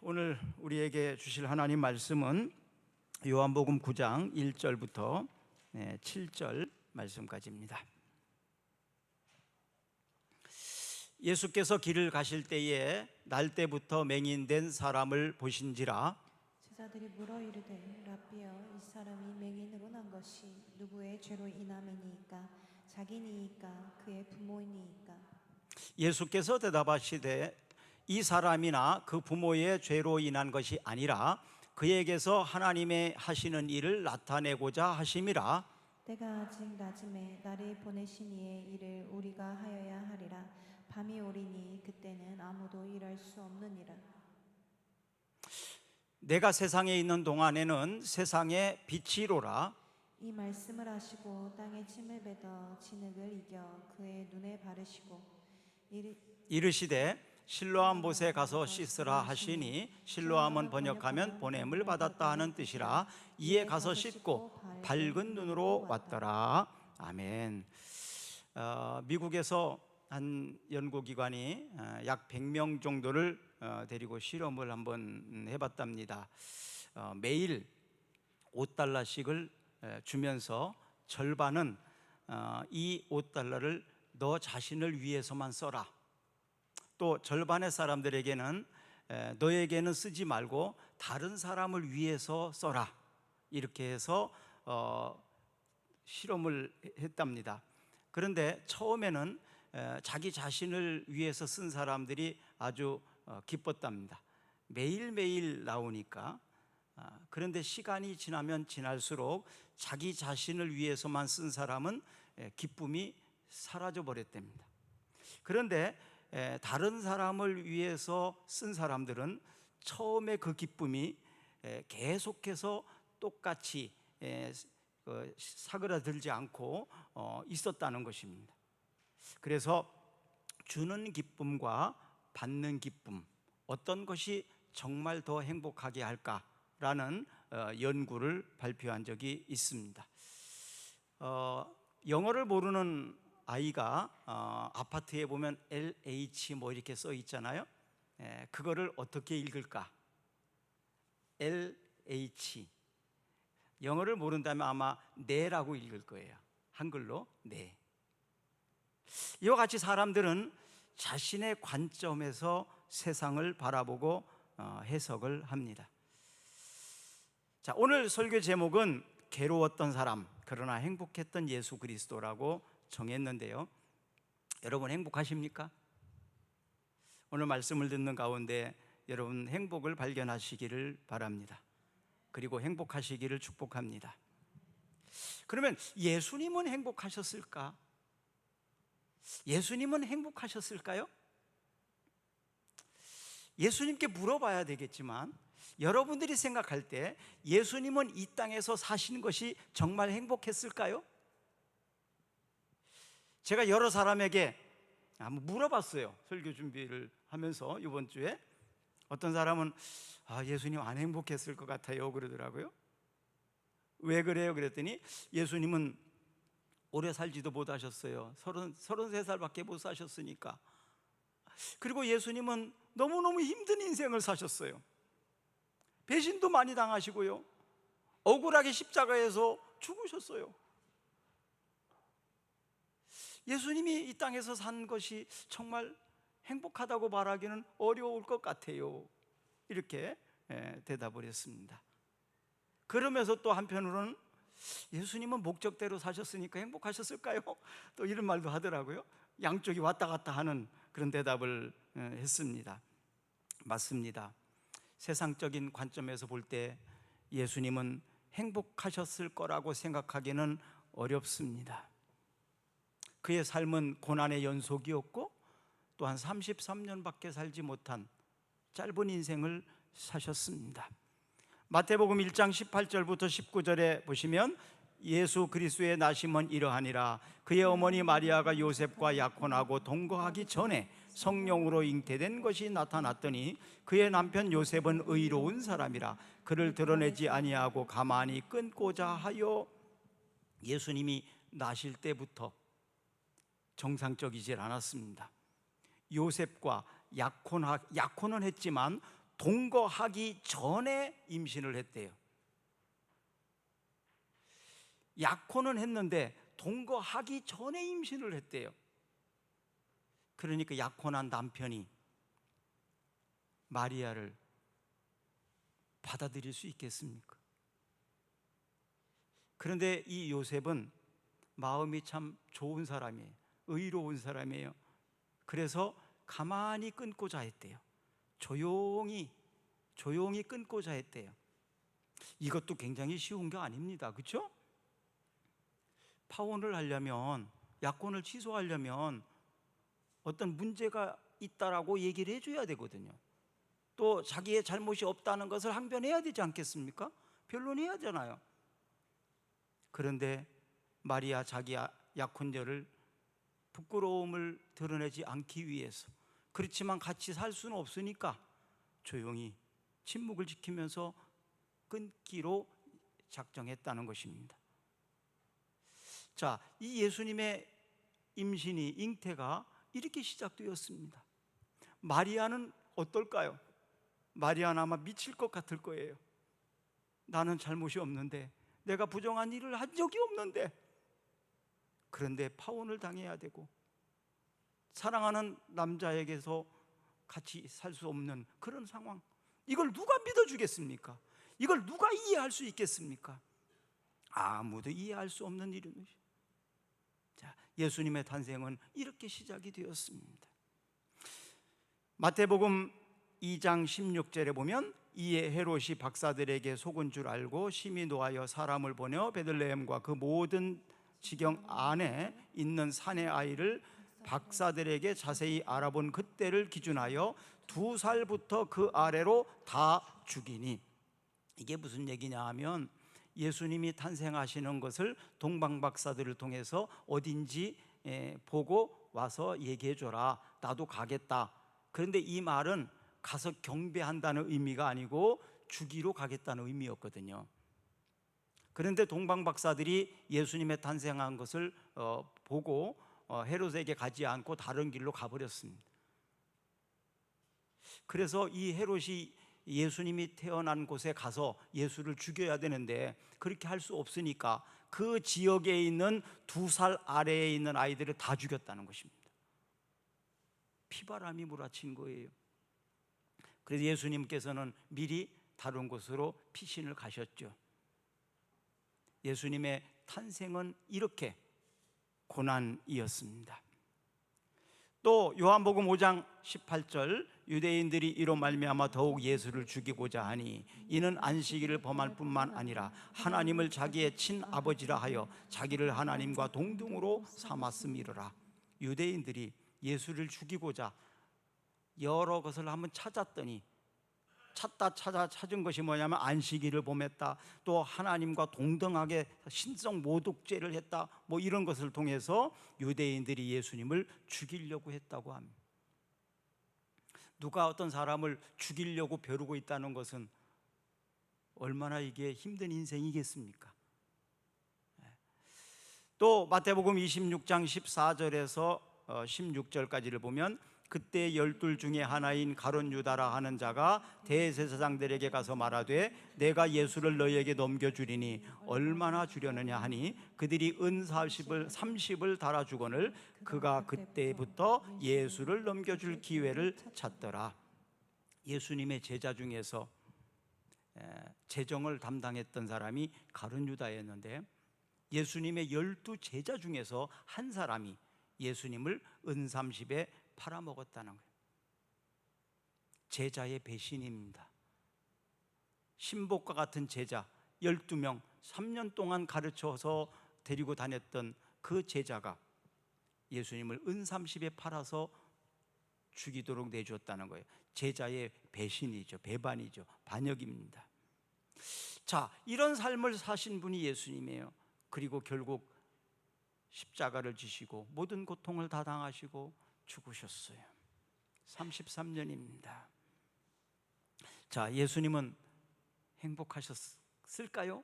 오늘 우리에게 주실 하나님 말씀은 요한복음 9장 1절부터 7절 말씀까지입니다. 예수께서 길을 가실 때에 날 때부터 맹인된 사람을 보신지라. 제자들이 물어 이르되 라삐여, 이 사람이 맹인으로 난 것이 누구의 죄로 인함이니이까? 자기니이까 그의 부모이니이까? 예수께서 대답하시되 이 사람이나 그 부모의 죄로 인한 것이 아니라 그에게서 하나님의 하시는 일을 나타내고자 하심이라. 때가 아직 낮음에 나를 보내신 이의 일을 우리가 하여야 하리라. 밤이 오리니 그때는 아무도 일할 수 없느니라. 내가 세상에 있는 동안에는 세상의 빛이로라. 이 말씀을 하시고 땅에 침을 뱉어 진흙을 이겨 그의 눈에 바르시고 이르시되 실로암 못에 가서 씻으라 하시니, 실로암은 번역하면 보냄을 받았다 하는 뜻이라. 이에 가서 씻고 밝은 눈으로 왔더라. 아멘. 미국에서 한 연구기관이 약 100명 정도를 데리고 실험을 한번 해봤답니다. 매일 $5씩을 주면서 절반은 이 $5를 너 자신을 위해서만 써라, 또 절반의 사람들에게는 너에게는 쓰지 말고 다른 사람을 위해서 써라, 이렇게 해서 실험을 했답니다. 그런데 처음에는 자기 자신을 위해서 쓴 사람들이 아주 기뻤답니다. 매일매일 나오니까. 그런데 시간이 지나면 지날수록 자기 자신을 위해서만 쓴 사람은 기쁨이 사라져 버렸답니다. 그런데 다른 사람을 위해서 쓴 사람들은 처음에 그 기쁨이 계속해서 똑같이 사그라들지 않고 있었다는 것입니다. 그래서 주는 기쁨과 받는 기쁨, 어떤 것이 정말 더 행복하게 할까라는 연구를 발표한 적이 있습니다. 영어를 모르는 아이가 아파트에 보면 LH 뭐 이렇게 써 있잖아요. 그거를 어떻게 읽을까? LH. 영어를 모른다면 아마 네라고 읽을 거예요. 한글로 네. 이와 같이 사람들은 자신의 관점에서 세상을 바라보고 해석을 합니다. 자, 오늘 설교 제목은 괴로웠던 사람 그러나 행복했던 예수 그리스도라고 정했는데요. 여러분 행복하십니까? 오늘 말씀을 듣는 가운데 여러분 행복을 발견하시기를 바랍니다. 그리고 행복하시기를 축복합니다. 그러면 예수님은 행복하셨을까? 예수님은 행복하셨을까요? 예수님께 물어봐야 되겠지만 여러분들이 생각할 때 예수님은 이 땅에서 사신 것이 정말 행복했을까요? 제가 여러 사람에게 한번 물어봤어요. 설교 준비를 하면서 이번 주에. 어떤 사람은 예수님 안 행복했을 것 같아요 그러더라고요. 왜 그래요? 그랬더니 예수님은 오래 살지도 못하셨어요. 33살밖에 못 사셨으니까. 그리고 예수님은 너무너무 힘든 인생을 사셨어요. 배신도 많이 당하시고요, 억울하게 십자가에서 죽으셨어요. 예수님이 이 땅에서 산 것이 정말 행복하다고 말하기는 어려울 것 같아요, 이렇게 대답을 했습니다. 그러면서 또 한편으로는 예수님은 목적대로 사셨으니까 행복하셨을까요? 또 이런 말도 하더라고요. 양쪽이 왔다 갔다 하는 그런 대답을 했습니다. 맞습니다. 세상적인 관점에서 볼 때 예수님은 행복하셨을 거라고 생각하기는 어렵습니다. 그의 삶은 고난의 연속이었고 또한 33년밖에 살지 못한 짧은 인생을 사셨습니다. 마태복음 1장 18절부터 19절에 보시면 예수 그리스도의 나심은 이러하니라. 그의 어머니 마리아가 요셉과 약혼하고 동거하기 전에 성령으로 잉태된 것이 나타났더니 그의 남편 요셉은 의로운 사람이라 그를 드러내지 아니하고 가만히 끊고자 하여. 예수님이 나실 때부터 정상적이질 않았습니다. 요셉과 약혼은 했지만 동거하기 전에 임신을 했대요. 약혼은 했는데 동거하기 전에 임신을 했대요. 그러니까 약혼한 남편이 마리아를 받아들일 수 있겠습니까? 그런데 이 요셉은 마음이 참 좋은 사람이에요. 의로운 사람이에요. 그래서 가만히 끊고자 했대요. 조용히 끊고자 했대요. 이것도 굉장히 쉬운 게 아닙니다. 그렇죠? 파혼을 하려면, 약혼을 취소하려면 어떤 문제가 있다라고 얘기를 해줘야 되거든요. 또 자기의 잘못이 없다는 것을 항변해야 되지 않겠습니까? 변론해야 하잖아요. 그런데 마리아 자기 약혼녀를 부끄러움을 드러내지 않기 위해서, 그렇지만 같이 살 수는 없으니까 조용히 침묵을 지키면서 끊기로 작정했다는 것입니다. 자, 이 예수님의 임신이, 잉태가 이렇게 시작되었습니다. 마리아는 어떨까요? 마리아는 아마 미칠 것 같을 거예요. 나는 잘못이 없는데, 내가 부정한 일을 한 적이 없는데, 그런데 파혼을 당해야 되고 사랑하는 남자에게서 같이 살 수 없는 그런 상황, 이걸 누가 믿어주겠습니까? 이걸 누가 이해할 수 있겠습니까? 아무도 이해할 수 없는 일입니다. 자, 예수님의 탄생은 이렇게 시작이 되었습니다. 마태복음 2장 16절에 보면, 이에 헤롯이 박사들에게 속은 줄 알고 심히 노하여 사람을 보내어 베들레헴과 그 모든 지경 안에 있는 산의 아이를 박사들에게 자세히 알아본 그때를 기준하여 2살부터 그 아래로 다 죽이니. 이게 무슨 얘기냐 하면, 예수님이 탄생하시는 것을 동방박사들을 통해서 어딘지 보고 와서 얘기해 줘라, 나도 가겠다. 그런데 이 말은 가서 경배한다는 의미가 아니고 죽이러 가겠다는 의미였거든요. 그런데 동방박사들이 예수님의 탄생한 것을 보고 헤롯에게 가지 않고 다른 길로 가버렸습니다. 그래서 이 헤롯이 예수님이 태어난 곳에 가서 예수를 죽여야 되는데 그렇게 할 수 없으니까 그 지역에 있는 2살 아래에 있는 아이들을 다 죽였다는 것입니다. 피바람이 몰아친 거예요. 그래서 예수님께서는 미리 다른 곳으로 피신을 가셨죠. 예수님의 탄생은 이렇게 고난이었습니다. 또 요한복음 5장 18절, 유대인들이 이로 말미암아 더욱 예수를 죽이고자 하니 이는 안식일을 범할 뿐만 아니라 하나님을 자기의 친아버지라 하여 자기를 하나님과 동등으로 삼았음이로라. 유대인들이 예수를 죽이고자 여러 것을 한번 찾았더니 찾은 것이 뭐냐면 안식일을 범했다, 또 하나님과 동등하게 신성 모독죄를 했다, 뭐 이런 것을 통해서 유대인들이 예수님을 죽이려고 했다고 합니다. 누가 어떤 사람을 죽이려고 벼르고 있다는 것은 얼마나 이게 힘든 인생이겠습니까? 또 마태복음 26장 14절에서 16절까지를 보면, 그때 12 중에 하나인 가룟 유다라 하는 자가 대제사장들에게 가서 말하되 내가 예수를 너희에게 넘겨주리니 얼마나 주려느냐 하니 그들이 은 30을 달아주거늘 그가 그때부터 예수를 넘겨줄 기회를 찾더라. 예수님의 제자 중에서 재정을 담당했던 사람이 가룟 유다였는데, 예수님의 12 제자 중에서 한 사람이 예수님을 은 30에 팔아먹었다는 거예요. 제자의 배신입니다. 신복과 같은 제자 12명, 3년 동안 가르쳐서 데리고 다녔던 그 제자가 예수님을 은 30에 팔아서 죽이도록 내주었다는 거예요. 제자의 배신이죠, 배반이죠, 반역입니다. 자, 이런 삶을 사신 분이 예수님이에요. 그리고 결국 십자가를 지시고 모든 고통을 다 당하시고 죽으셨어요. 33년입니다. 자, 예수님은 행복하셨을까요?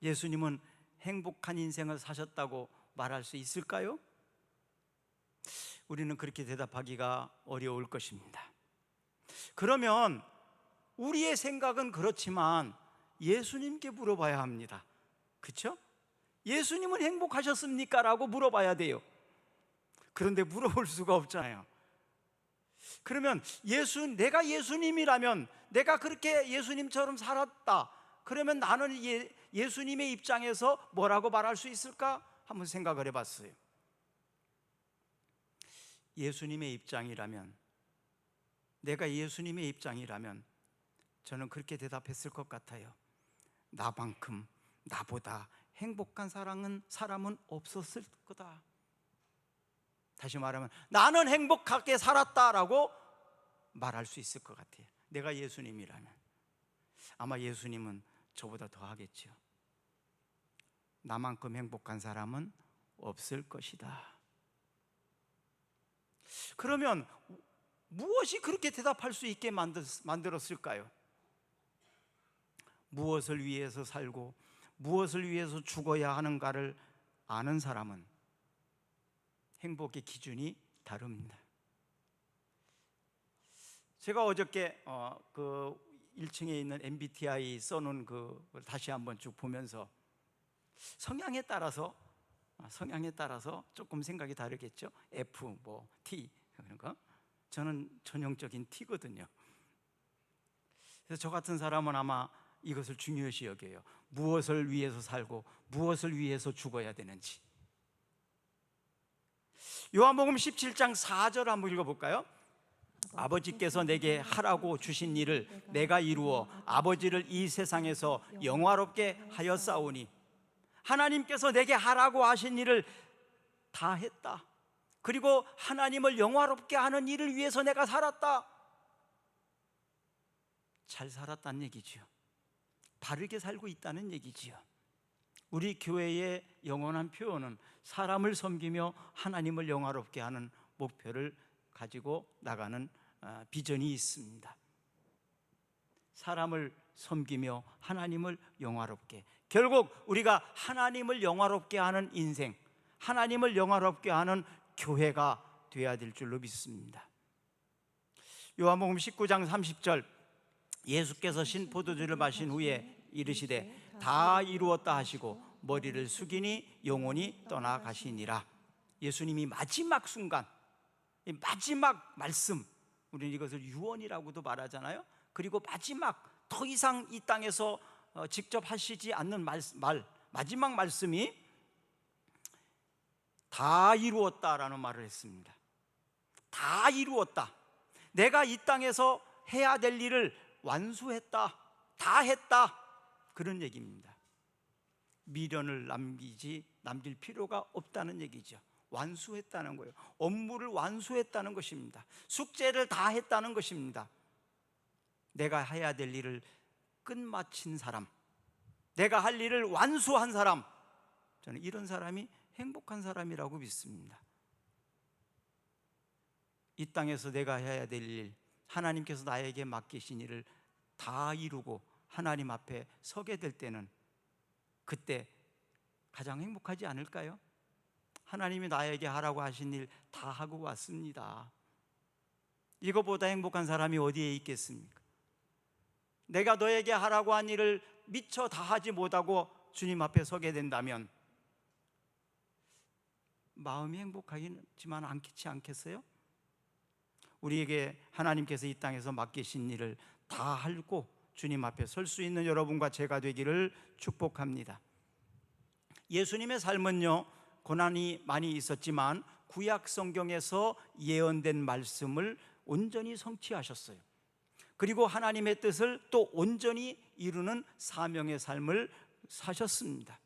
예수님은 행복한 인생을 사셨다고 말할 수 있을까요? 우리는 그렇게 대답하기가 어려울 것입니다. 그러면 우리의 생각은 그렇지만 예수님께 물어봐야 합니다. 그렇죠? 예수님은 행복하셨습니까? 라고 물어봐야 돼요. 그런데 물어볼 수가 없잖아요. 그러면 내가 예수님이라면, 내가 그렇게 예수님처럼 살았다, 그러면 나는 예수님의 입장에서 뭐라고 말할 수 있을까? 한번 생각을 해봤어요. 예수님의 입장이라면, 내가 예수님의 입장이라면 저는 그렇게 대답했을 것 같아요. 나만큼, 나보다 행복한 사람은 없었을 거다. 다시 말하면 나는 행복하게 살았다라고 말할 수 있을 것 같아요. 내가 예수님이라면. 아마 예수님은 저보다 더 하겠죠. 나만큼 행복한 사람은 없을 것이다. 그러면 무엇이 그렇게 대답할 수 있게 만들었을까요? 무엇을 위해서 살고 무엇을 위해서 죽어야 하는가를 아는 사람은 행복의 기준이 다릅니다. 제가 어저께 그 1층에 있는 MBTI 써놓은 그걸 다시 한번 쭉 보면서 성향에 따라서 조금 생각이 다르겠죠. F, T 그런 거. 저는 전형적인 T거든요. 그래서 저 같은 사람은 아마 이것을 중요시 여겨요. 무엇을 위해서 살고 무엇을 위해서 죽어야 되는지. 요한복음 17장 4절 한번 읽어볼까요? 아버지께서 내게 하라고 주신 일을 내가 이루어 아버지를 이 세상에서 영화롭게 하였사오니, 하나님께서 내게 하라고 하신 일을 다 했다. 그리고 하나님을 영화롭게 하는 일을 위해서 내가 살았다. 잘 살았다는 얘기지요. 바르게 살고 있다는 얘기지요. 우리 교회의 영원한 표현은 사람을 섬기며 하나님을 영화롭게 하는 목표를 가지고 나가는 비전이 있습니다. 사람을 섬기며 하나님을 영화롭게, 결국 우리가 하나님을 영화롭게 하는 인생, 하나님을 영화롭게 하는 교회가 되어야 될 줄로 믿습니다. 요한복음 19장 30절, 예수께서 신 포도주를 마신 후에 이르시되 다 이루었다 하시고 머리를 숙이니 영혼이 떠나가시니라. 예수님이 마지막 순간, 이 마지막 말씀, 우리는 이것을 유언이라고도 말하잖아요. 그리고 마지막, 더 이상 이 땅에서 직접 하시지 않는 마지막 말씀이 다 이루었다라는 말을 했습니다. 다 이루었다. 내가 이 땅에서 해야 될 일을 완수했다, 다 했다, 그런 얘기입니다. 미련을 남길 필요가 없다는 얘기죠. 완수했다는 거예요. 업무를 완수했다는 것입니다. 숙제를 다 했다는 것입니다. 내가 해야 될 일을 끝마친 사람, 내가 할 일을 완수한 사람, 저는 이런 사람이 행복한 사람이라고 믿습니다. 이 땅에서 내가 해야 될 일, 하나님께서 나에게 맡기신 일을 다 이루고 하나님 앞에 서게 될 때는, 그때 가장 행복하지 않을까요? 하나님이 나에게 하라고 하신 일 다 하고 왔습니다. 이거보다 행복한 사람이 어디에 있겠습니까? 내가 너에게 하라고 한 일을 미처 다 하지 못하고 주님 앞에 서게 된다면 마음이 행복하지만 않겠지 않겠어요? 우리에게 하나님께서 이 땅에서 맡기신 일을 다 하고 주님 앞에 설 수 있는 여러분과 제가 되기를 축복합니다. 예수님의 삶은요, 고난이 많이 있었지만 구약 성경에서 예언된 말씀을 온전히 성취하셨어요. 그리고 하나님의 뜻을 또 온전히 이루는 사명의 삶을 사셨습니다.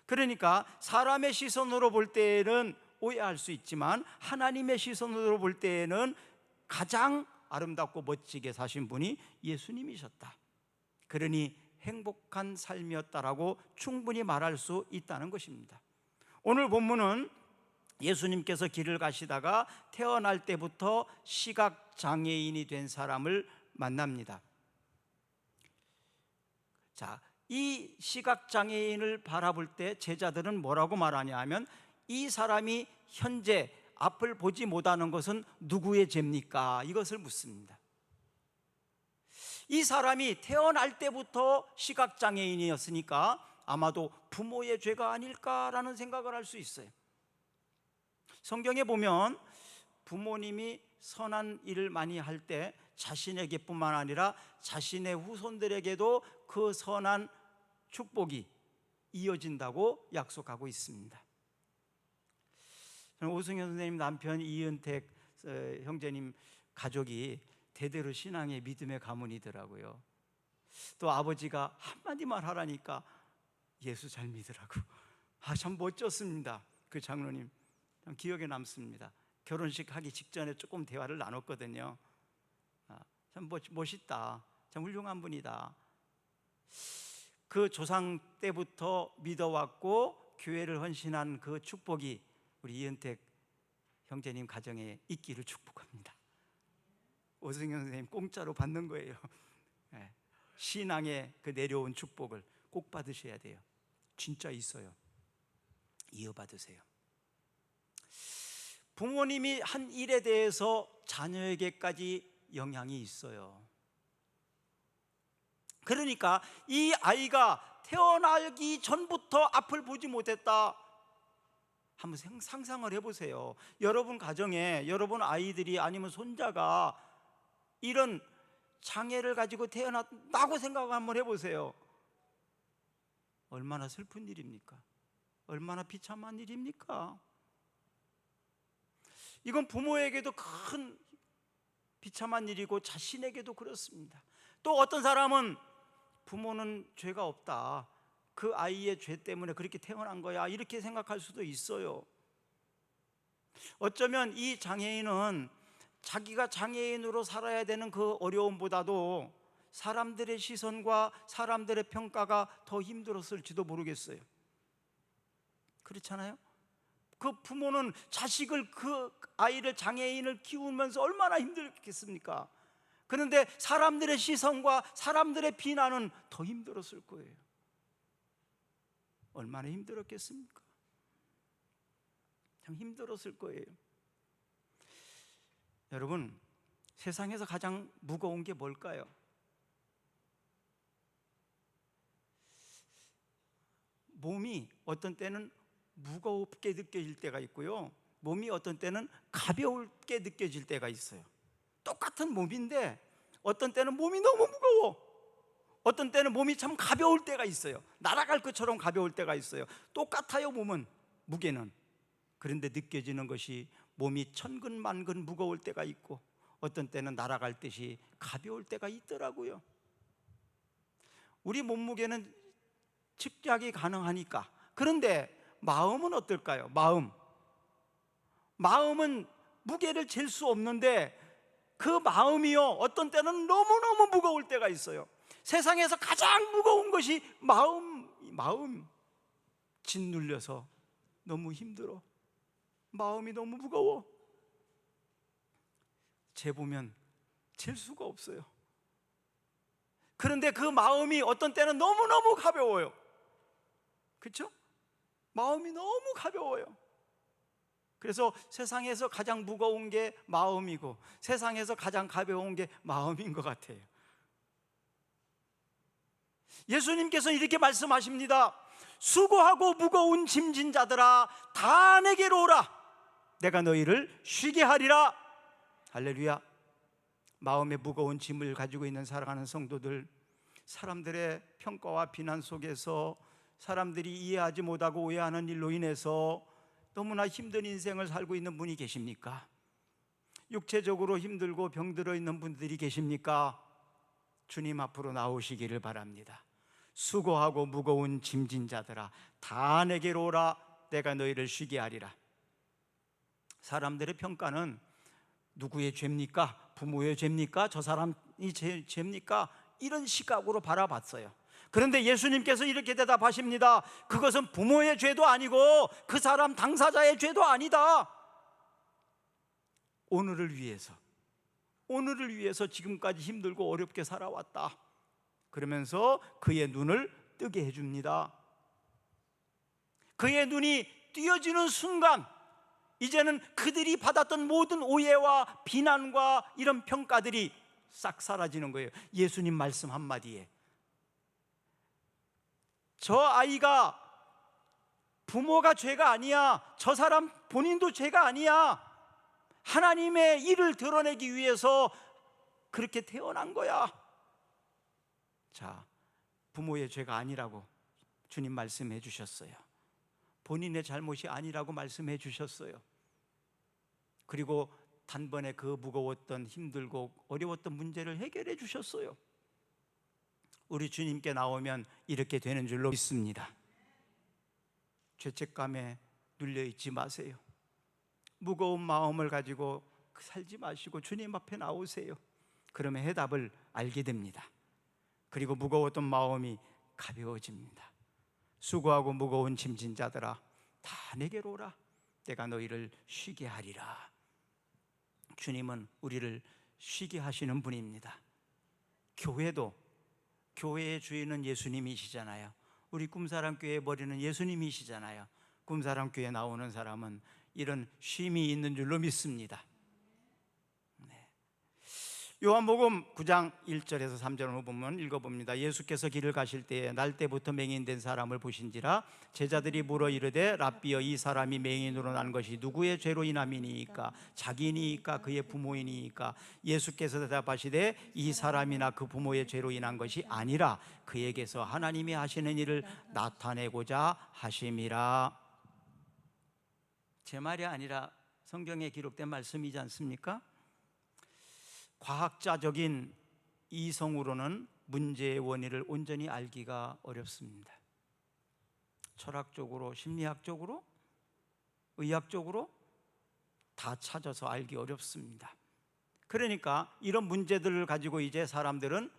그러니까 사람의 시선으로 볼 때에는 오해할 수 있지만 하나님의 시선으로 볼 때에는 가장 아름답고 멋지게 사신 분이 예수님이셨다. 그러니 행복한 삶이었다라고 충분히 말할 수 있다는 것입니다. 오늘 본문은 예수님께서 길을 가시다가 태어날 때부터 시각장애인이 된 사람을 만납니다. 자, 이 시각장애인을 바라볼 때 제자들은 뭐라고 말하냐 하면, 이 사람이 현재 앞을 보지 못하는 것은 누구의 죄입니까? 이것을 묻습니다. 이 사람이 태어날 때부터 시각장애인이었으니까 아마도 부모의 죄가 아닐까라는 생각을 할 수 있어요. 성경에 보면 부모님이 선한 일을 많이 할 때 자신에게뿐만 아니라 자신의 후손들에게도 그 선한 축복이 이어진다고 약속하고 있습니다. 저는 오승현 선생님 남편 이은택 형제님 가족이 대대로 신앙의 믿음의 가문이더라고요. 또 아버지가 한마디만 하라니까 예수 잘 믿으라고. 참 멋졌습니다. 그 장로님 참 기억에 남습니다. 결혼식 하기 직전에 조금 대화를 나눴거든요. 참 멋있다, 참 훌륭한 분이다. 그 조상 때부터 믿어왔고 교회를 헌신한 그 축복이 우리 이은택 형제님 가정에 있기를 축복합니다. 오승현 선생님 공짜로 받는 거예요. 신앙의 그 내려온 축복을 꼭 받으셔야 돼요. 진짜 있어요. 이어받으세요. 부모님이 한 일에 대해서 자녀에게까지 영향이 있어요. 그러니까 이 아이가 태어나기 전부터 앞을 보지 못했다. 한번 상상을 해보세요. 여러분 가정에 여러분 아이들이 아니면 손자가 이런 장애를 가지고 태어났다고 생각 한번 해보세요. 얼마나 슬픈 일입니까? 얼마나 비참한 일입니까? 이건 부모에게도 큰 비참한 일이고 자신에게도 그렇습니다. 또 어떤 사람은 부모는 죄가 없다, 그 아이의 죄 때문에 그렇게 태어난 거야, 이렇게 생각할 수도 있어요. 어쩌면 이 장애인은 자기가 장애인으로 살아야 되는 그 어려움보다도 사람들의 시선과 사람들의 평가가 더 힘들었을지도 모르겠어요. 그렇잖아요? 그 부모는 자식을, 그 아이를, 장애인을 키우면서 얼마나 힘들겠습니까? 그런데 사람들의 시선과 사람들의 비난은 더 힘들었을 거예요. 얼마나 힘들었겠습니까? 참 힘들었을 거예요. 여러분, 세상에서 가장 무거운 게 뭘까요? 몸이 어떤 때는 무겁게 느껴질 때가 있고요, 몸이 어떤 때는 가볍게 느껴질 때가 있어요. 똑같은 몸인데 어떤 때는 몸이 너무 무거워, 어떤 때는 몸이 참 가벼울 때가 있어요. 날아갈 것처럼 가벼울 때가 있어요. 똑같아요, 몸은, 무게는. 그런데 느껴지는 것이 몸이 천근만근 무거울 때가 있고 어떤 때는 날아갈 듯이 가벼울 때가 있더라고요. 우리 몸무게는 측량이 가능하니까. 그런데 마음은 어떨까요? 마음은 무게를 잴 수 없는데 그 마음이요, 어떤 때는 너무너무 무거울 때가 있어요. 세상에서 가장 무거운 것이 마음. 짓눌려서 너무 힘들어. 마음이 너무 무거워. 재보면 잴 수가 없어요. 그런데 그 마음이 어떤 때는 너무너무 가벼워요. 그렇죠? 마음이 너무 가벼워요. 그래서 세상에서 가장 무거운 게 마음이고 세상에서 가장 가벼운 게 마음인 것 같아요. 예수님께서 이렇게 말씀하십니다. 수고하고 무거운 짐진 자들아, 다 내게로 오라. 내가 너희를 쉬게 하리라. 할렐루야. 마음에 무거운 짐을 가지고 있는 살아가는 성도들, 사람들의 평가와 비난 속에서 사람들이 이해하지 못하고 오해하는 일로 인해서 너무나 힘든 인생을 살고 있는 분이 계십니까? 육체적으로 힘들고 병들어 있는 분들이 계십니까? 주님 앞으로 나오시기를 바랍니다. 수고하고 무거운 짐진 자들아, 다 내게로 오라. 내가 너희를 쉬게 하리라. 사람들의 평가는 누구의 죄입니까? 부모의 죄입니까? 저 사람이 죄입니까? 이런 시각으로 바라봤어요. 그런데 예수님께서 이렇게 대답하십니다. 그것은 부모의 죄도 아니고 그 사람 당사자의 죄도 아니다. 오늘을 위해서 지금까지 힘들고 어렵게 살아왔다. 그러면서 그의 눈을 뜨게 해줍니다. 그의 눈이 띄어지는 순간 이제는 그들이 받았던 모든 오해와 비난과 이런 평가들이 싹 사라지는 거예요. 예수님 말씀 한마디에. 저 아이가 부모가 죄가 아니야. 저 사람 본인도 죄가 아니야. 하나님의 일을 드러내기 위해서 그렇게 태어난 거야. 자, 부모의 죄가 아니라고 주님 말씀해 주셨어요. 본인의 잘못이 아니라고 말씀해 주셨어요. 그리고 단번에 그 무거웠던, 힘들고 어려웠던 문제를 해결해 주셨어요. 우리 주님께 나오면 이렇게 되는 줄로 믿습니다. 죄책감에 눌려 있지 마세요. 무거운 마음을 가지고 살지 마시고 주님 앞에 나오세요. 그러면 해답을 알게 됩니다. 그리고 무거웠던 마음이 가벼워집니다. 수고하고 무거운 짐진 자들아, 다 내게로 오라. 내가 너희를 쉬게 하리라. 주님은 우리를 쉬게 하시는 분입니다. 교회의 주인은 예수님이시잖아요. 우리 꿈사람교회의 머리는 예수님이시잖아요. 꿈사람교회에 나오는 사람은 이런 쉼이 있는 줄로 믿습니다. 요한복음 9장 1절에서 3절을 보면 읽어봅니다. 예수께서 길을 가실 때에 날 때부터 맹인된 사람을 보신지라. 제자들이 물어 이르되 랍비여, 이 사람이 맹인으로 난 것이 누구의 죄로 인함이니까? 자기니까 그의 부모이니까? 예수께서 대답하시되 이 사람이나 그 부모의 죄로 인한 것이 아니라 그에게서 하나님이 하시는 일을 나타내고자 하심이라. 제 말이 아니라 성경에 기록된 말씀이지 않습니까? 과학자적인 이성으로는 문제의 원인을 온전히 알기가 어렵습니다. 철학적으로, 심리학적으로, 의학적으로 다 찾아서 알기 어렵습니다. 그러니까 이런 문제들을 가지고 이제 사람들은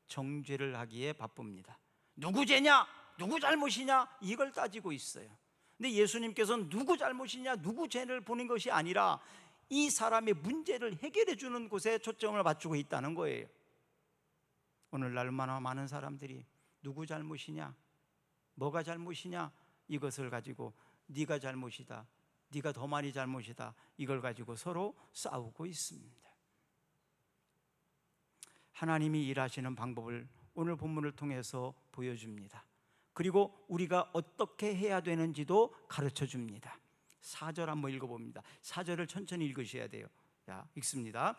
정죄를 하기에 바쁩니다. 누구 죄냐? 누구 잘못이냐? 이걸 따지고 있어요. 근데 예수님께서는 누구 잘못이냐, 누구 죄를 보는 것이 아니라 이 사람의 문제를 해결해 주는 곳에 초점을 맞추고 있다는 거예요. 오늘날 얼마나 많은 사람들이 누구 잘못이냐, 뭐가 잘못이냐, 이것을 가지고 네가 잘못이다, 네가 더 많이 잘못이다, 이걸 가지고 서로 싸우고 있습니다. 하나님이 일하시는 방법을 오늘 본문을 통해서 보여줍니다. 그리고 우리가 어떻게 해야 되는지도 가르쳐 줍니다. 4절 한번 읽어봅니다. 4절을 천천히 읽으셔야 돼요. 자, 읽습니다.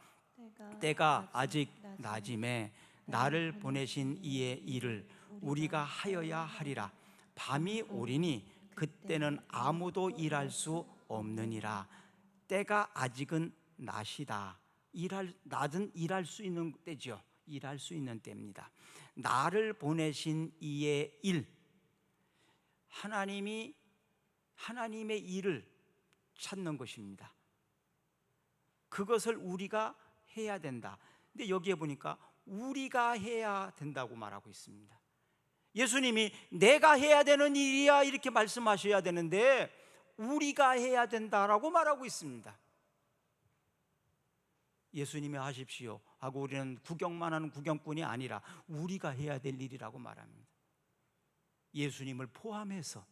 때가 아직 낮임에 나를 보내신 이의 일을 우리가 하여야 하리라. 밤이 오리니 그때는 아무도 일할 수 없느니라. 때가 아직은 낮이다. 낮은 일할 수 있는 때죠. 일할 수 있는 때입니다. 나를 보내신 이의 일, 하나님의 일을 찾는 것입니다. 그것을 우리가 해야 된다. 근데 여기에 보니까 우리가 해야 된다고 말하고 있습니다. 예수님이 내가 해야 되는 일이야 이렇게 말씀하셔야 되는데 우리가 해야 된다라고 말하고 있습니다. 예수님이 하십시오 하고 우리는 구경만 하는 구경꾼이 아니라 우리가 해야 될 일이라고 말합니다. 예수님을 포함해서.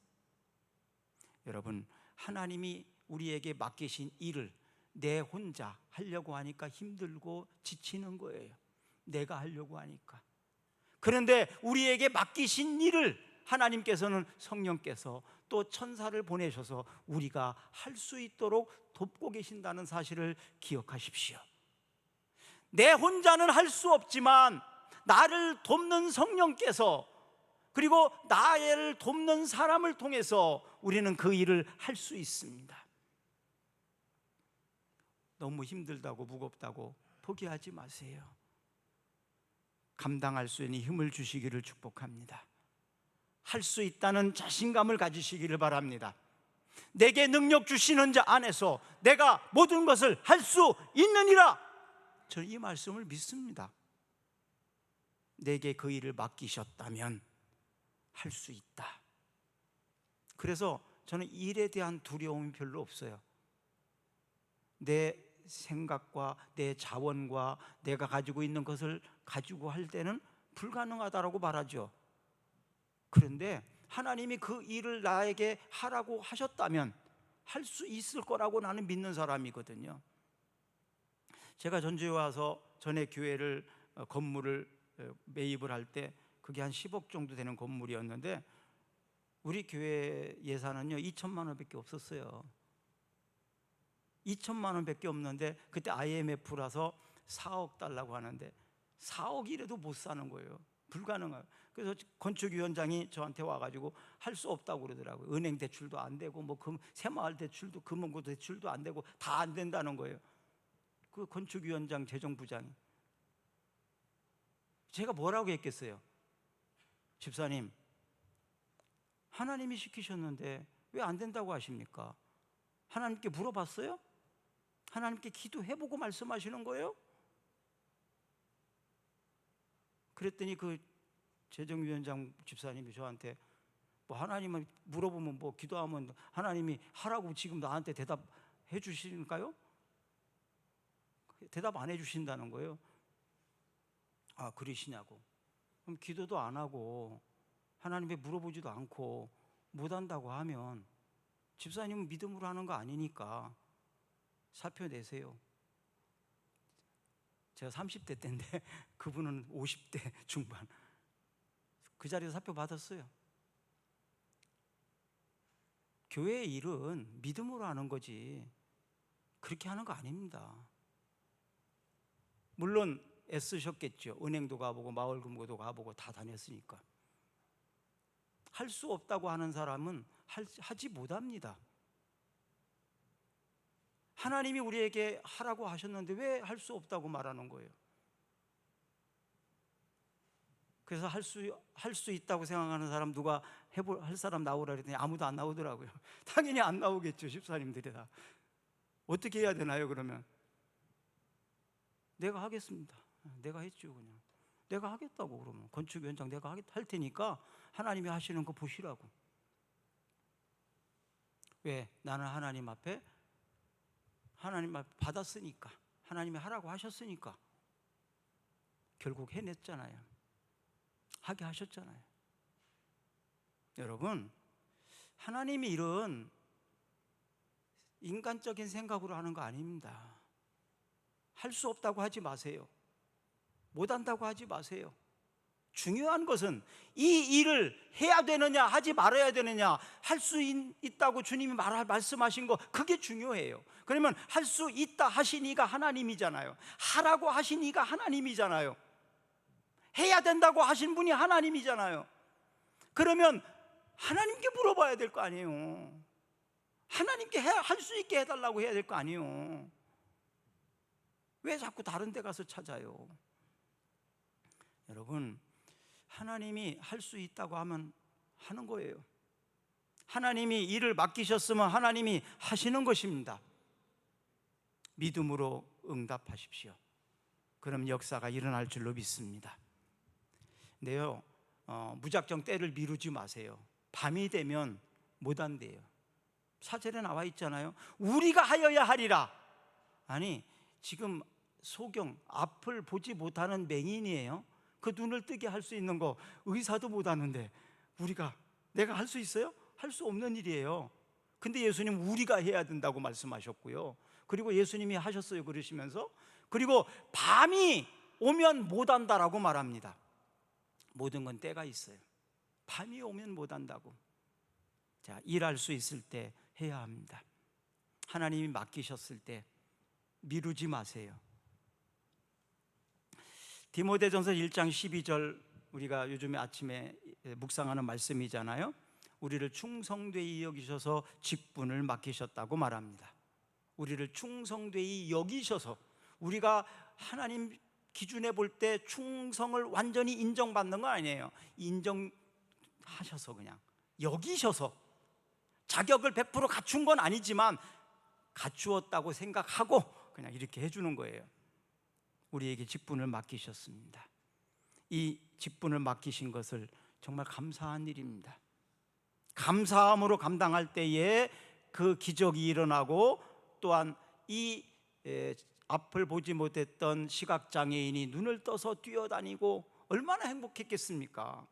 여러분, 하나님이 우리에게 맡기신 일을 내 혼자 하려고 하니까 힘들고 지치는 거예요. 내가 하려고 하니까. 그런데 우리에게 맡기신 일을 하나님께서는, 성령께서 또 천사를 보내셔서 우리가 할 수 있도록 돕고 계신다는 사실을 기억하십시오. 내 혼자는 할 수 없지만 나를 돕는 성령께서, 그리고 나를 돕는 사람을 통해서 우리는 그 일을 할 수 있습니다. 너무 힘들다고 무겁다고 포기하지 마세요. 감당할 수 있는 힘을 주시기를 축복합니다. 할 수 있다는 자신감을 가지시기를 바랍니다. 내게 능력 주시는 자 안에서 내가 모든 것을 할 수 있느니라. 저는 이 말씀을 믿습니다. 내게 그 일을 맡기셨다면 할 수 있다. 그래서 저는 일에 대한 두려움이 별로 없어요. 내 생각과 내 자원과 내가 가지고 있는 것을 가지고 할 때는 불가능하다라고 말하죠. 그런데 하나님이 그 일을 나에게 하라고 하셨다면 할 수 있을 거라고 나는 믿는 사람이거든요. 제가 전주에 와서 전에 교회를 건물을 매입을 할 때 그게 한 10억 정도 되는 건물이었는데 우리 교회 예산은요 2천만 원밖에 없었어요. 2천만 원밖에 없는데 그때 IMF라서 4억 달라고 하는데 4억이라도 못 사는 거예요. 불가능해요. 그래서 건축위원장이 저한테 와가지고 할 수 없다고 그러더라고요. 은행 대출도 안 되고 뭐 새마을 대출도 금융구 대출도 안 되고 다 안 된다는 거예요. 그 건축위원장 재정부장이. 제가 뭐라고 했겠어요? 집사님, 하나님이 시키셨는데 왜 안 된다고 하십니까? 하나님께 물어봤어요? 하나님께 기도해보고 말씀하시는 거예요? 그랬더니 그 재정위원장 집사님이 저한테 뭐 하나님은 물어보면 뭐 기도하면 하나님이 하라고 지금 나한테 대답해 주시는가요? 대답 안 해주신다는 거예요. 아, 그러시냐고. 그럼 기도도 안 하고 하나님께 물어보지도 않고 못한다고 하면 집사님은 믿음으로 하는 거 아니니까 사표 내세요. 제가 30대 때인데 그분은 50대 중반. 그 자리에서 사표 받았어요. 교회의 일은 믿음으로 하는 거지 그렇게 하는 거 아닙니다. 물론 애쓰셨겠죠. 은행도 가보고 마을금고도 가보고 다 다녔으니까. 할 수 없다고 하는 사람은 하지 못합니다. 하나님이 우리에게 하라고 하셨는데 왜 할 수 없다고 말하는 거예요? 그래서 할 수 있다고 생각하는 사람 누가 할 사람 나오라 그랬더니 아무도 안 나오더라고요. 당연히 안 나오겠죠. 집사님들이 다. 어떻게 해야 되나요 그러면? 내가 하겠습니다. 내가 했죠 그냥. 내가 하겠다고 그러면 건축위원장 내가 할 테니까 하나님이 하시는 거 보시라고. 왜? 나는 하나님 앞에 받았으니까 하나님이 하라고 하셨으니까 결국 해냈잖아요. 하게 하셨잖아요. 여러분, 하나님이 일은 인간적인 생각으로 하는 거 아닙니다. 할 수 없다고 하지 마세요. 못한다고 하지 마세요. 중요한 것은 이 일을 해야 되느냐 하지 말아야 되느냐, 할 수 있다고 주님이 말씀하신 거 그게 중요해요. 그러면 할 수 있다 하시니가 하나님이잖아요. 하라고 하시니가 하나님이잖아요. 해야 된다고 하신 분이 하나님이잖아요. 그러면 하나님께 물어봐야 될 거 아니에요. 하나님께 할 수 있게 해달라고 해야 될 거 아니에요. 왜 자꾸 다른 데 가서 찾아요? 여러분, 하나님이 할 수 있다고 하면 하는 거예요. 하나님이 일을 맡기셨으면 하나님이 하시는 것입니다. 믿음으로 응답하십시오. 그럼 역사가 일어날 줄로 믿습니다. 근데요, 무작정 때를 미루지 마세요. 밤이 되면 못 한대요. 사절에 나와 있잖아요. 우리가 하여야 하리라. 아니, 지금 소경, 앞을 보지 못하는 맹인이에요. 그 눈을 뜨게 할 수 있는 거 의사도 못 하는데 내가 할 수 있어요? 할 수 없는 일이에요. 근데 예수님 우리가 해야 된다고 말씀하셨고요. 그리고 예수님이 하셨어요 그러시면서, 그리고 밤이 오면 못 한다라고 말합니다. 모든 건 때가 있어요. 밤이 오면 못 한다고. 자, 일할 수 있을 때 해야 합니다. 하나님이 맡기셨을 때 미루지 마세요. 디모데전서 1장 12절 우리가 요즘에 아침에 묵상하는 말씀이잖아요. 우리를 충성되이 여기셔서 직분을 맡기셨다고 말합니다. 우리를 충성되이 여기셔서, 우리가 하나님 기준에 볼 때 충성을 완전히 인정받는 거 아니에요. 인정하셔서 그냥 여기셔서, 자격을 100% 갖춘 건 아니지만 갖추었다고 생각하고 그냥 이렇게 해주는 거예요. 우리에게 직분을 맡기셨습니다. 이 직분을 맡기신 것을 정말 감사한 일입니다. 감사함으로 감당할 때에 그 기적이 일어나고, 또한 이 앞을 보지 못했던 시각장애인이 눈을 떠서 뛰어다니고 얼마나 행복했겠습니까?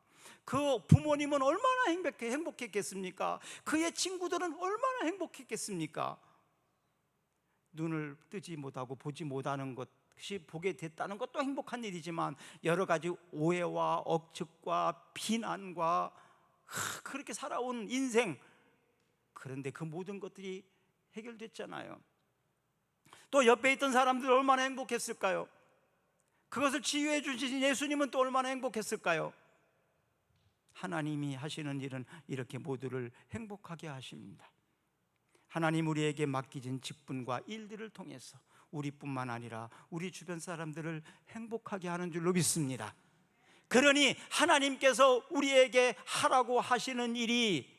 그 부모님은 얼마나 행복했겠습니까? 그의 친구들은 얼마나 행복했겠습니까? 눈을 뜨지 못하고 보지 못하는 것 것이 보게 됐다는 것도 행복한 일이지만 여러 가지 오해와 억측과 비난과 그렇게 살아온 인생, 그런데 그 모든 것들이 해결됐잖아요. 또 옆에 있던 사람들 얼마나 행복했을까요? 그것을 치유해 주신 예수님은 또 얼마나 행복했을까요? 하나님이 하시는 일은 이렇게 모두를 행복하게 하십니다. 하나님 우리에게 맡기진 직분과 일들을 통해서 우리뿐만 아니라 우리 주변 사람들을 행복하게 하는 줄로 믿습니다. 그러니 하나님께서 우리에게 하라고 하시는 일이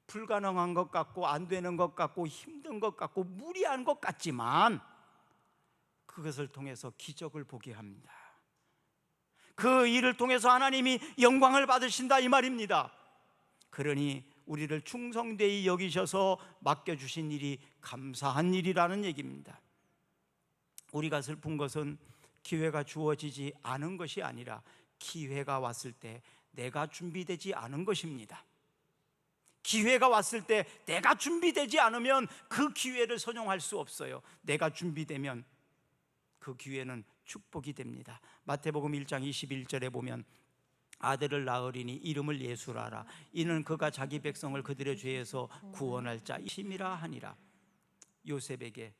불가능한 것 같고 안 되는 것 같고 힘든 것 같고 무리한 것 같지만 그것을 통해서 기적을 보게 합니다. 그 일을 통해서 하나님이 영광을 받으신다 이 말입니다. 그러니 우리를 충성되이 여기셔서 맡겨주신 일이 감사한 일이라는 얘기입니다. 우리가 슬픈 것은 기회가 주어지지 않은 것이 아니라 기회가 왔을 때 내가 준비되지 않은 것입니다. 기회가 왔을 때 내가 준비되지 않으면 그 기회를 선용할 수 없어요. 내가 준비되면 그 기회는 축복이 됩니다. 마태복음 1장 21절에 보면 아들을 낳으리니 이름을 예수라라. 이는 그가 자기 백성을 그들의 죄에서 구원할 자이심이라 하니라. 요셉에게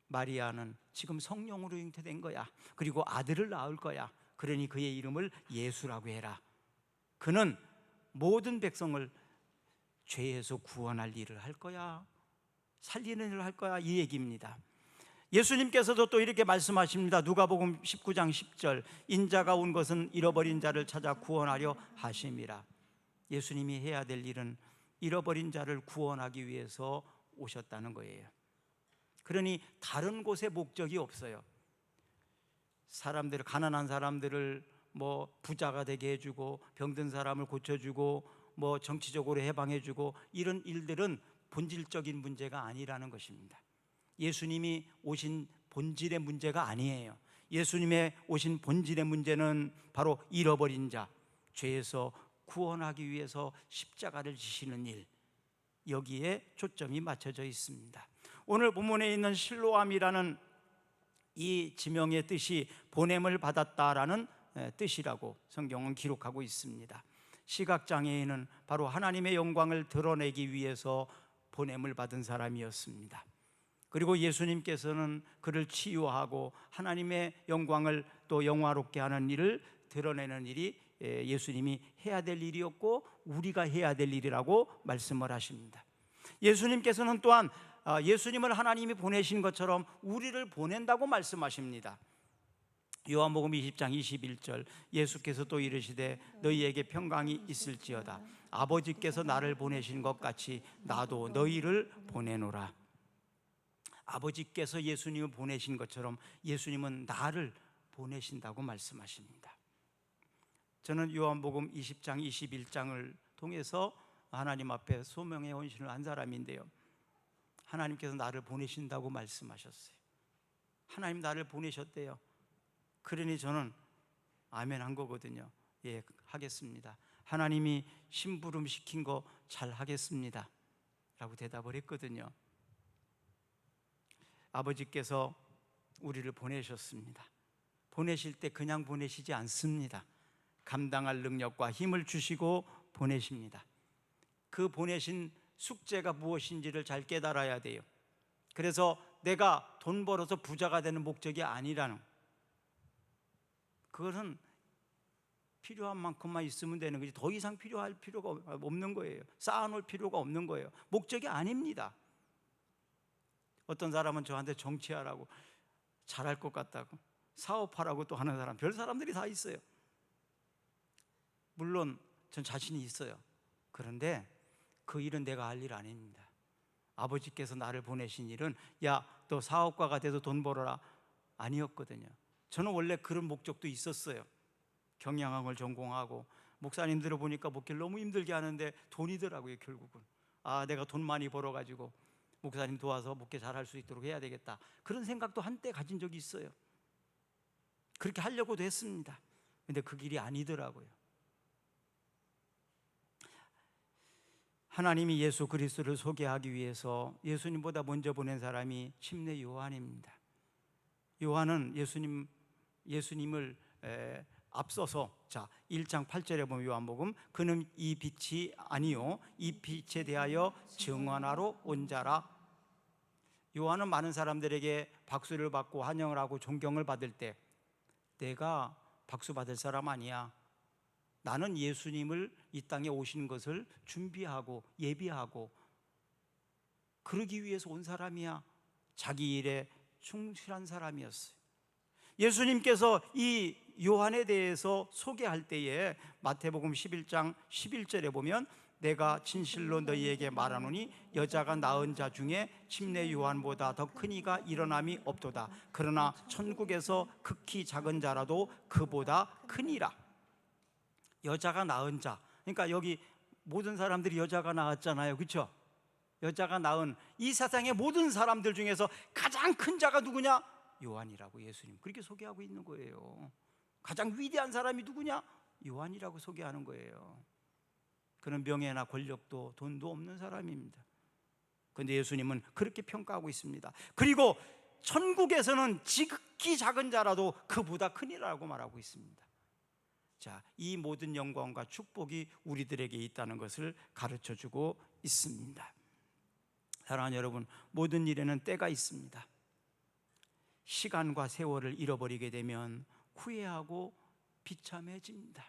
마리아는 지금 성령으로 잉태된 거야. 그리고 아들을 낳을 거야. 그러니 그의 이름을 예수라고 해라. 그는 모든 백성을 죄에서 구원할 일을 할 거야. 살리는 일을 할 거야. 이 얘기입니다. 예수님께서도 또 이렇게 말씀하십니다. 누가복음 19장 10절 인자가 온 것은 잃어버린 자를 찾아 구원하려 하심이라. 예수님이 해야 될 일은 잃어버린 자를 구원하기 위해서 오셨다는 거예요. 그러니 다른 곳에 목적이 없어요. 사람들, 가난한 사람들을 뭐 부자가 되게 해주고 병든 사람을 고쳐주고 뭐 정치적으로 해방해주고 이런 일들은 본질적인 문제가 아니라는 것입니다. 예수님이 오신 본질의 문제가 아니에요. 예수님의 오신 본질의 문제는 바로 잃어버린 자, 죄에서 구원하기 위해서 십자가를 지시는 일, 여기에 초점이 맞춰져 있습니다. 오늘 본문에 있는 실로암이라는 이 지명의 뜻이 보냄을 받았다라는 뜻이라고 성경은 기록하고 있습니다. 시각장애인은 바로 하나님의 영광을 드러내기 위해서 보냄을 받은 사람이었습니다. 그리고 예수님께서는 그를 치유하고 하나님의 영광을 또 영화롭게 하는 일을 드러내는 일이 예수님이 해야 될 일이었고 우리가 해야 될 일이라고 말씀을 하십니다. 예수님께서는 또한 예수님을 하나님이 보내신 것처럼 우리를 보낸다고 말씀하십니다. 요한복음 20장 21절 예수께서 또 이르시되 너희에게 평강이 있을지어다. 아버지께서 나를 보내신 것 같이 나도 너희를 보내노라. 아버지께서 예수님을 보내신 것처럼 예수님은 나를 보내신다고 말씀하십니다. 저는 요한복음 20장 21장을 통해서 하나님 앞에 소명의 헌신을 한 사람인데요, 하나님께서 나를 보내신다고 말씀하셨어요. 하나님 나를 보내셨대요. 그러니 저는 아멘 한 거거든요. 예, 하겠습니다. 하나님이 심부름 시킨 거 잘 하겠습니다 라고 대답을 했거든요. 아버지께서 우리를 보내셨습니다. 보내실 때 그냥 보내시지 않습니다. 감당할 능력과 힘을 주시고 보내십니다. 그 보내신 숙제가 무엇인지를 잘 깨달아야 돼요. 그래서 내가 돈 벌어서 부자가 되는 목적이 아니라는, 그것은 필요한 만큼만 있으면 되는 거지 더 이상 필요할 필요가 없는 거예요. 쌓아놓을 필요가 없는 거예요. 목적이 아닙니다. 어떤 사람은 저한테 정치하라고, 잘할 것 같다고, 사업하라고 또 하는 사람, 별 사람들이 다 있어요. 물론 전 자신이 있어요. 그런데 그 일은 내가 할 일 아닙니다. 아버지께서 나를 보내신 일은 야, 너 사업가가 돼서 돈 벌어라 아니었거든요. 저는 원래 그런 목적도 있었어요. 경영학을 전공하고 목사님들을 보니까 목회를 너무 힘들게 하는데 돈이더라고요. 결국은 내가 돈 많이 벌어가지고 목사님 도와서 목회 잘할 수 있도록 해야 되겠다, 그런 생각도 한때 가진 적이 있어요. 그렇게 하려고도 했습니다. 근데 그 길이 아니더라고요. 하나님이 예수 그리스도를 소개하기 위해서 예수님보다 먼저 보낸 사람이 침례 요한입니다. 요한은 예수님을 앞서서 1장 8절에 보면 요한복음, 그는 이 빛이 아니요 이 빛에 대하여 증언하러 온 자라. 요한은 많은 사람들에게 박수를 받고 환영을 하고 존경을 받을 때, 내가 박수 받을 사람 아니야, 나는 예수님을 이 땅에 오시는 것을 준비하고 예비하고 그러기 위해서 온 사람이야, 자기 일에 충실한 사람이었어요. 예수님께서 이 요한에 대해서 소개할 때에 마태복음 11장 11절에 보면, 내가 진실로 너희에게 말하노니 여자가 낳은 자 중에 침례 요한보다 더 큰 이가 일어남이 없도다. 그러나 천국에서 극히 작은 자라도 그보다 크니라. 여자가 낳은 자, 그러니까 여기 모든 사람들이 여자가 낳았잖아요, 그렇죠? 여자가 낳은 이 세상의 모든 사람들 중에서 가장 큰 자가 누구냐? 요한이라고 예수님 그렇게 소개하고 있는 거예요. 가장 위대한 사람이 누구냐? 요한이라고 소개하는 거예요. 그는 명예나 권력도 돈도 없는 사람입니다. 그런데 예수님은 그렇게 평가하고 있습니다. 그리고 천국에서는 지극히 작은 자라도 그보다 크니라고 말하고 있습니다. 자, 이 모든 영광과 축복이 우리들에게 있다는 것을 가르쳐주고 있습니다. 사랑하는 여러분, 모든 일에는 때가 있습니다. 시간과 세월을 잃어버리게 되면 후회하고 비참해집니다.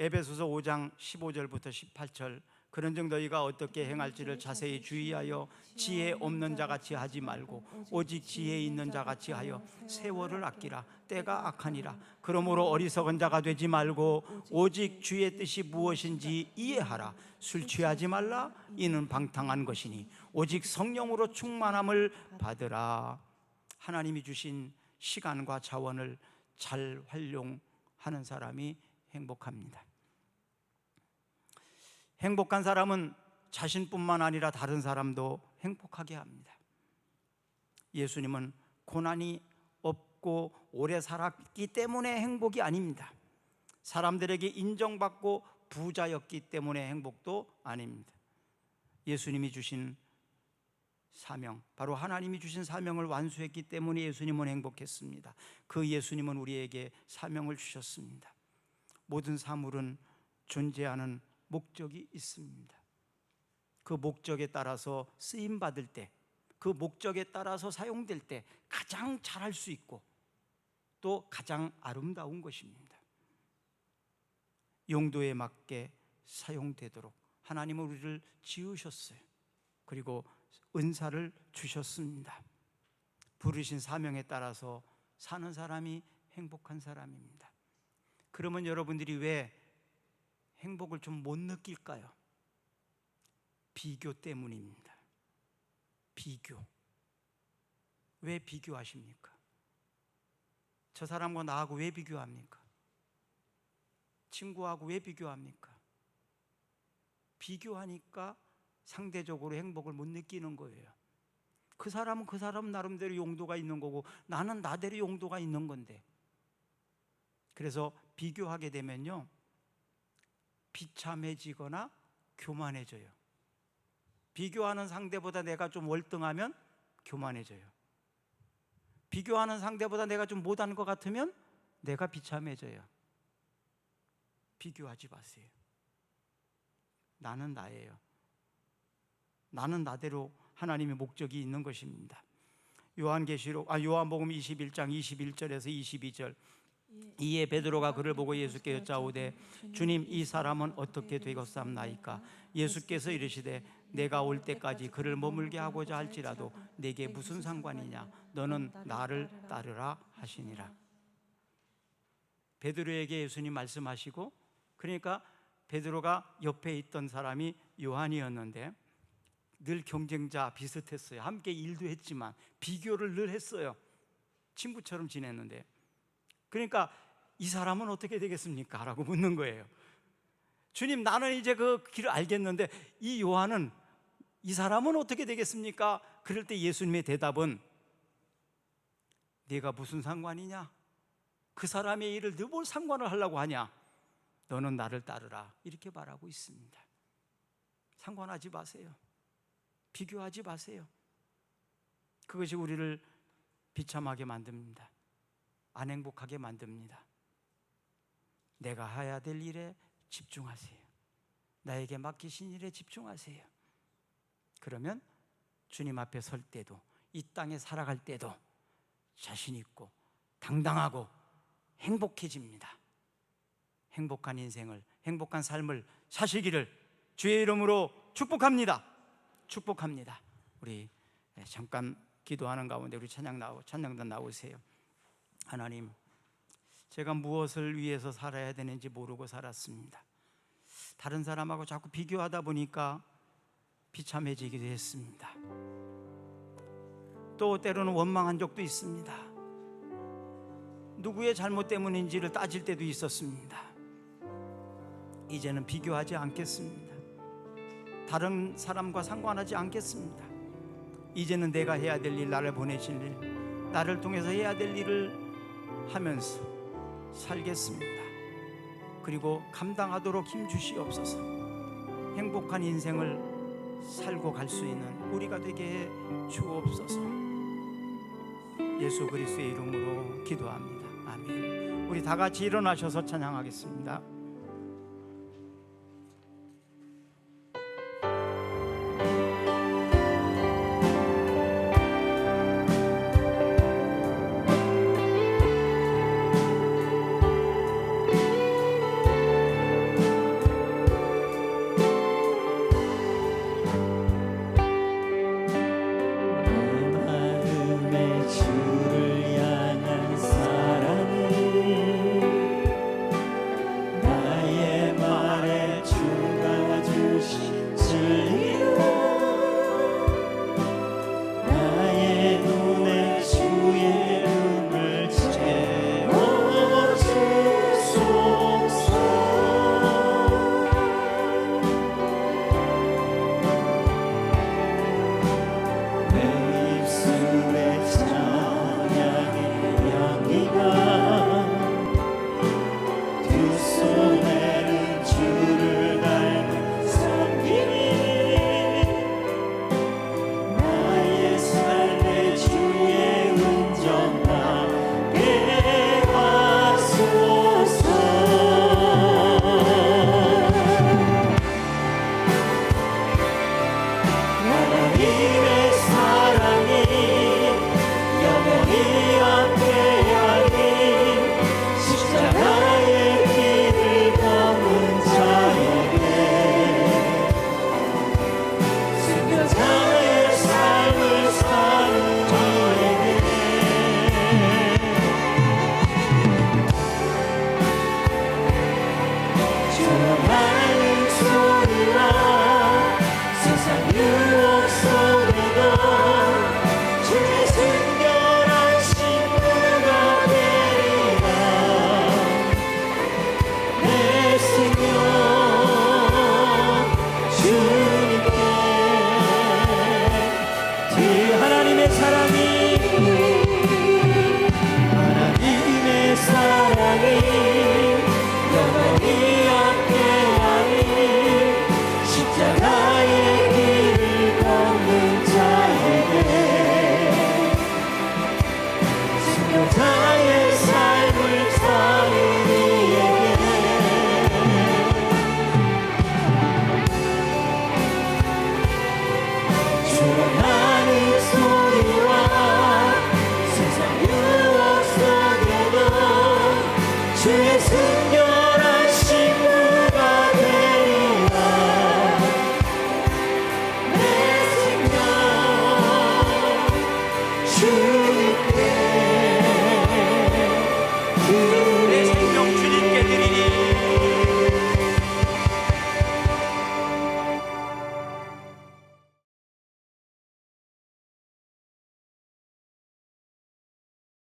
에베소서 5장 15절부터 18절, 그런즉 너희가 어떻게 행할지를 자세히 주의하여 지혜 없는 자같이 하지 말고 오직 지혜 있는 자같이 하여 세월을 아끼라. 때가 악하니라. 그러므로 어리석은 자가 되지 말고 오직 주의 뜻이 무엇인지 이해하라. 술 취하지 말라. 이는 방탕한 것이니 오직 성령으로 충만함을 받으라. 하나님이 주신 시간과 자원을 잘 활용하는 사람이 행복합니다. 행복한 사람은 자신뿐만 아니라 다른 사람도 행복하게 합니다. 예수님은 고난이 없고 오래 살았기 때문에 행복이 아닙니다. 사람들에게 인정받고 부자였기 때문에 행복도 아닙니다. 예수님이 주신 사명, 바로 하나님이 주신 사명을 완수했기 때문에 예수님은 행복했습니다. 그 예수님은 우리에게 사명을 주셨습니다. 모든 사물은 존재하는 목적이 있습니다. 그 목적에 따라서 쓰임 받을 때, 그 목적에 따라서 사용될 때 가장 잘할 수 있고 또 가장 아름다운 것입니다. 용도에 맞게 사용되도록 하나님은 우리를 지으셨어요. 그리고 은사를 주셨습니다. 부르신 사명에 따라서 사는 사람이 행복한 사람입니다. 그러면 여러분들이 왜 행복을 좀 못 느낄까요? 비교 때문입니다. 비교. 왜 비교하십니까? 저 사람과 나하고 왜 비교합니까? 친구하고 왜 비교합니까? 비교하니까 상대적으로 행복을 못 느끼는 거예요. 그 사람은 그 사람 나름대로 용도가 있는 거고 나는 나대로 용도가 있는 건데, 그래서 비교하게 되면요 비참해지거나 교만해져요. 비교하는 상대보다 내가 좀 월등하면 교만해져요. 비교하는 상대보다 내가 좀 못한 것 같으면 내가 비참해져요. 비교하지 마세요. 나는 나예요. 나는 나대로 하나님의 목적이 있는 것입니다. 요한복음 21장 21절에서 22절, 이에 베드로가 그를 보고 예수께 여짜오되 주님, 이 사람은 어떻게 되겠사옵나이까? 예수께서 이르시되 내가 올 때까지 그를 머물게 하고자 할지라도 내게 무슨 상관이냐? 너는 나를 따르라 하시니라. 베드로에게 예수님 말씀하시고, 그러니까 베드로가 옆에 있던 사람이 요한이었는데 늘 경쟁자 비슷했어요. 함께 일도 했지만 비교를 늘 했어요. 친구처럼 지냈는데, 그러니까 이 사람은 어떻게 되겠습니까? 라고 묻는 거예요. 주님, 나는 이제 그 길을 알겠는데 이 요한은, 이 사람은 어떻게 되겠습니까? 그럴 때 예수님의 대답은 네가 무슨 상관이냐? 그 사람의 일을 너 뭘 상관을 하려고 하냐? 너는 나를 따르라. 이렇게 말하고 있습니다. 상관하지 마세요. 비교하지 마세요. 그것이 우리를 비참하게 만듭니다. 안 행복하게 만듭니다. 내가 해야 될 일에 집중하세요. 나에게 맡기신 일에 집중하세요. 그러면 주님 앞에 설 때도, 이 땅에 살아갈 때도 자신 있고 당당하고 행복해집니다. 행복한 인생을, 행복한 삶을 사시기를 주의 이름으로 축복합니다. 축복합니다. 우리 잠깐 기도하는 가운데 우리 찬양단 나오세요. 하나님, 제가 무엇을 위해서 살아야 되는지 모르고 살았습니다. 다른 사람하고 자꾸 비교하다 보니까 비참해지기도 했습니다. 또 때로는 원망한 적도 있습니다. 누구의 잘못 때문인지를 따질 때도 있었습니다. 이제는 비교하지 않겠습니다. 다른 사람과 상관하지 않겠습니다. 이제는 내가 해야 될 일, 나를 보내신 일, 나를 통해서 해야 될 일을 하면서 살겠습니다. 그리고 감당하도록 힘 주시옵소서. 행복한 인생을 살고 갈 수 있는 우리가 되게 해 주옵소서. 예수 그리스도의 이름으로 기도합니다. 아멘. 우리 다 같이 일어나셔서 찬양하겠습니다. 주의